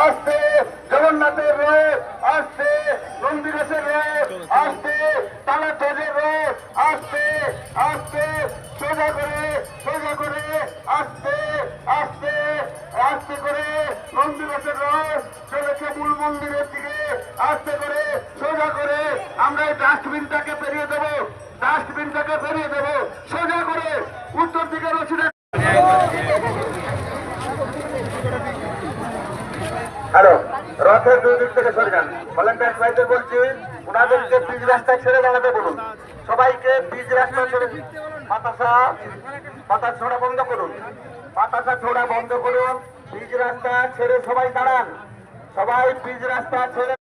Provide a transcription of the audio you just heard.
আসছে জগন্নাথের রথ, আসছে নন্দিঘোষের রথ, আসছে তালাধ্বজের রথ, আসছে আসছে সোজা করে আসছে আসছে আসতে করে নন্দিঘোষের রথ চলেছে মূল মন্দিরের দিকে। আসতে করে সোজা করে আমরা এই ডাস্টবিনটাকে পেরিয়ে দেবো, সোজা করে উত্তর দিকে রসিদে। হ্যালো, রথের দুই দিক থেকে সরে যান। ভলেন্টিয়ার ভাইদের বলছি ওনাদেরকে পিচ রাস্তা ছেড়ে দাঁড়াতে বলুন। সবাইকে পিচ রাস্তা ছেড়ে বাতাস ছোড়া বন্ধ করুন, পিচ রাস্তা ছেড়ে সবাই দাঁড়ান, সবাই পিচ রাস্তা ছেড়ে